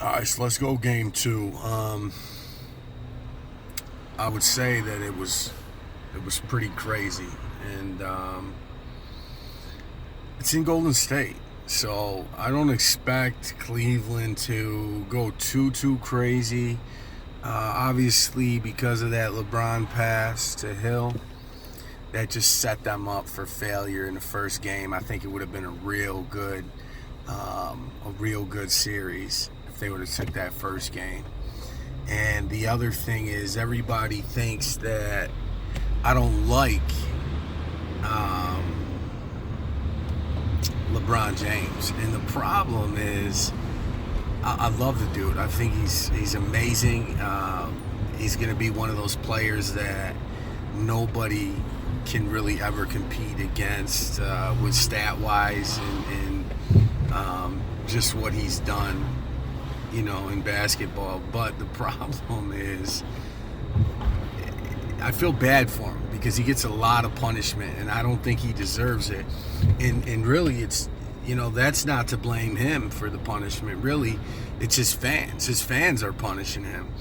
All right, so let's go game two. I would say that it was pretty crazy, and it's in Golden State, so I don't expect Cleveland to go too crazy. Obviously, because of that LeBron pass to Hill, that just set them up for failure in the first game. I think it would have been a real good series if they would have took that first game. And the other thing is, everybody thinks that I don't like LeBron James, and the problem is, I love the dude. I think he's amazing. He's going to be one of those players that nobody can really ever compete against with stat-wise and just what he's done, in basketball. But the problem is, I feel bad for him because he gets a lot of punishment, and I don't think he deserves it. And really, it's, that's not to blame him for the punishment. Really, it's his fans. His fans are punishing him.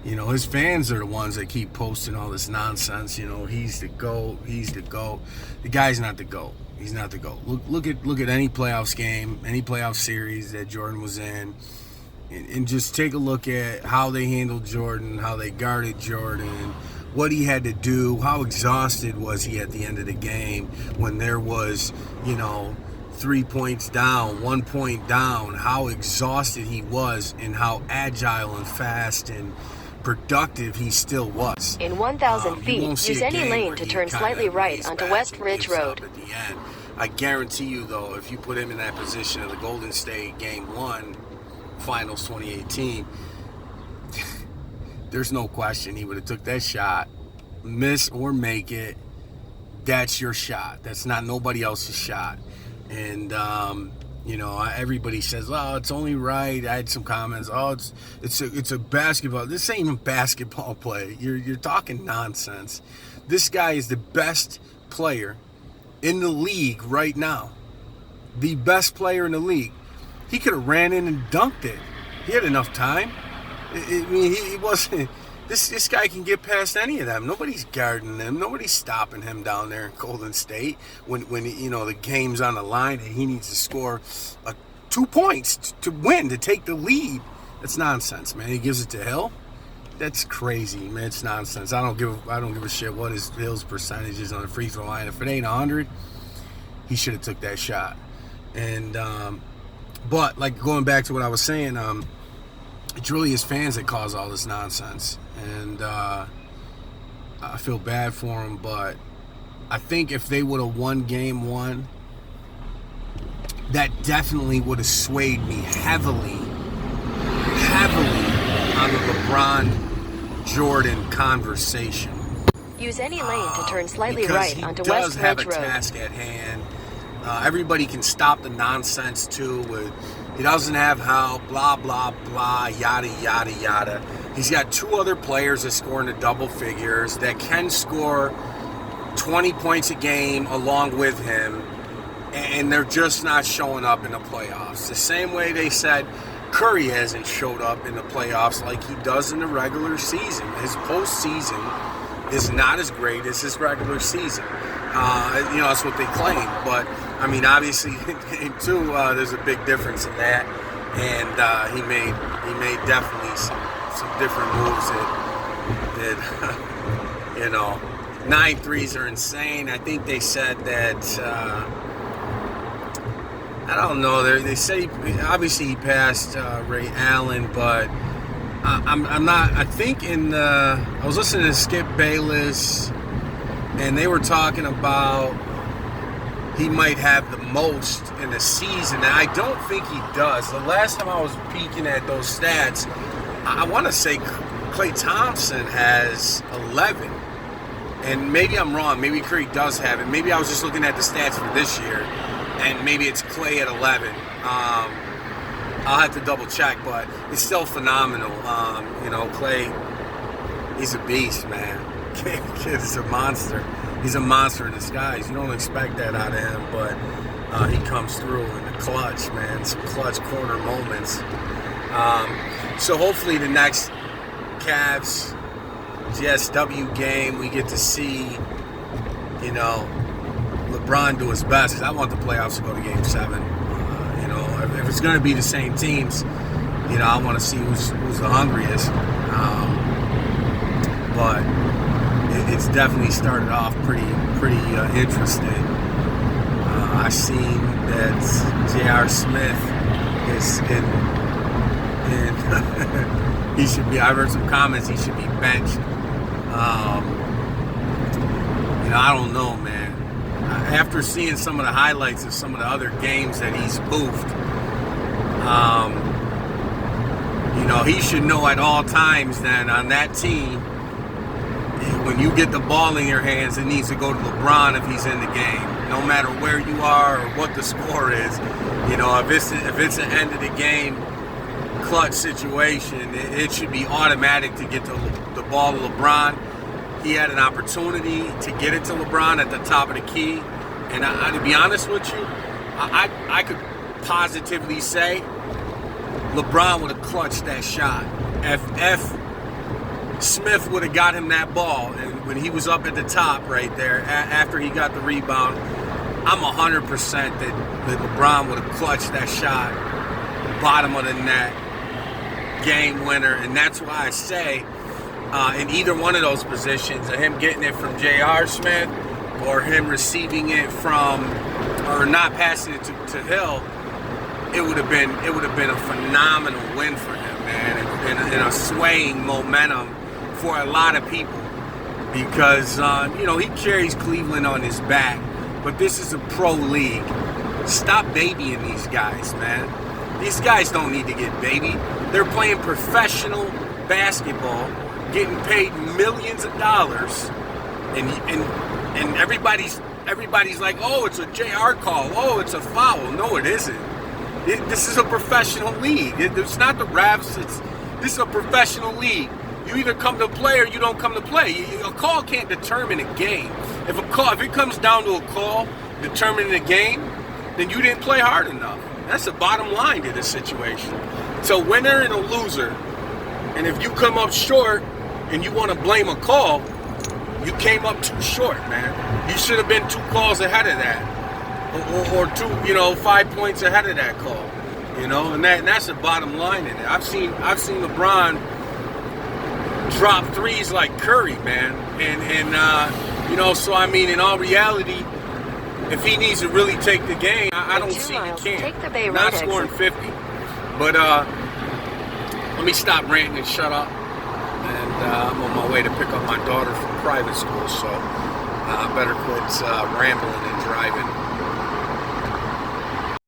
His fans are the ones that keep posting all this nonsense. He's the GOAT. He's the GOAT. The guy's not the GOAT. He's not the GOAT. Look at any playoffs game, any playoff series that Jordan was in, and just take a look at how they handled Jordan, how they guarded Jordan, what he had to do, how exhausted was he at the end of the game when there was, 3 points down, 1 point down, how exhausted he was and how agile and fast and productive he still was. In 1,000 feet, use any lane to turn slightly right onto West Ridge Road. At the end. I guarantee you, though, if you put him in that position of the Golden State Game 1, Finals 2018, there's no question he would have took that shot, miss or make it. That's your shot. That's not nobody else's shot. And everybody says, "Oh, it's only right." I had some comments. "Oh, it's a basketball. This ain't even basketball play. You're talking nonsense." This guy is the best player in the league right now. The best player in the league. He could have ran in and dunked it. He had enough time. He wasn't. This guy can get past any of them. Nobody's guarding him. Nobody's stopping him down there in Golden State when the game's on the line and he needs to score 2 points to win, to take the lead. That's nonsense, man. He gives it to Hill. That's crazy, man. It's nonsense. I don't give a shit what Hill's percentage is on the free throw line. If it ain't 100, he should have took that shot. And but like going back to what I was saying, it's really his fans that cause all this nonsense. And I feel bad for him, but I think if they would have won Game 1, that definitely would have swayed me heavily on the LeBron Jordan conversation. Use any lane to turn slightly right onto West Ridge Road. Because he does have a task at hand. Everybody can stop the nonsense too with he doesn't have help, blah, blah, blah, yada, yada, yada. He's got 2 other players that score in the double figures that can score 20 points a game along with him, and they're just not showing up in the playoffs. The same way they said Curry hasn't showed up in the playoffs like he does in the regular season. His postseason is not as great as his regular season. That's what they claim. But, obviously, Game 2, there's a big difference in that. And he made definitely some different moves that 9 threes are insane. I think they said that, I don't know, they say, obviously he passed Ray Allen, but I'm not, I think I was listening to Skip Bayless, and they were talking about he might have the most in the season, and I don't think he does. The last time I was peeking at those stats, I want to say Klay Thompson has 11, and maybe I'm wrong. Maybe Curry does have it. Maybe I was just looking at the stats for this year, and maybe it's Klay at 11. I'll have to double check, but it's still phenomenal. Klay, he's a beast, man. Kid's a monster. He's a monster in disguise. You don't expect that out of him, but he comes through in the clutch, man. Some clutch corner moments. So hopefully the next Cavs GSW game, we get to see, you know, LeBron do his best. Because I want the playoffs to go to Game 7. You know, if it's going to be the same teams, you know, I want to see who's the hungriest. But it's definitely started off pretty interesting. I've seen that J.R. Smith is in he should be. I've heard some comments he should be benched. You know, I don't know, man. After seeing some of the highlights of some of the other games that he's spoofed, you know, he should know at all times that on that team, when you get the ball in your hands, it needs to go to LeBron if he's in the game. No matter where you are or what the score is, you know, if it's an end of the game clutch situation, it should be automatic to get the ball to LeBron. He had an opportunity to get it to LeBron at the top of the key, and to be honest with you, I could positively say LeBron would have clutched that shot. If Smith would have got him that ball, and when he was up at the top right there, after he got the rebound, I'm 100% that LeBron would have clutched that shot, bottom of the net, game winner. And that's why I say in either one of those positions, him getting it from J.R. Smith or him receiving it from, or not passing it to Hill, it would have been a phenomenal win for him, man, and a swaying momentum for a lot of people, because you know, he carries Cleveland on his back, but this is a pro league. Stop babying these guys, man. These guys don't need to get babied. They're playing professional basketball, getting paid millions of dollars, and everybody's like, oh, it's a JR call, oh, it's a foul. No, it isn't. This is a professional league. It's not the refs. This is a professional league. You either come to play or you don't come to play. A call can't determine a game. If it comes down to a call determining a game, then you didn't play hard enough. That's the bottom line to this situation. It's a winner and a loser. And if you come up short and you want to blame a call, you came up too short, man. You should have been 2 calls ahead of that, or 2, you know, 5 points ahead of that call. You know, and that's the bottom line in it. I've seen LeBron drop threes like Curry, man, and you know, so I mean, in all reality, if he needs to really take the game, I don't see he can't. Not scoring 50, but let me stop ranting and shut up. And I'm on my way to pick up my daughter from private school, so I better quit rambling and driving.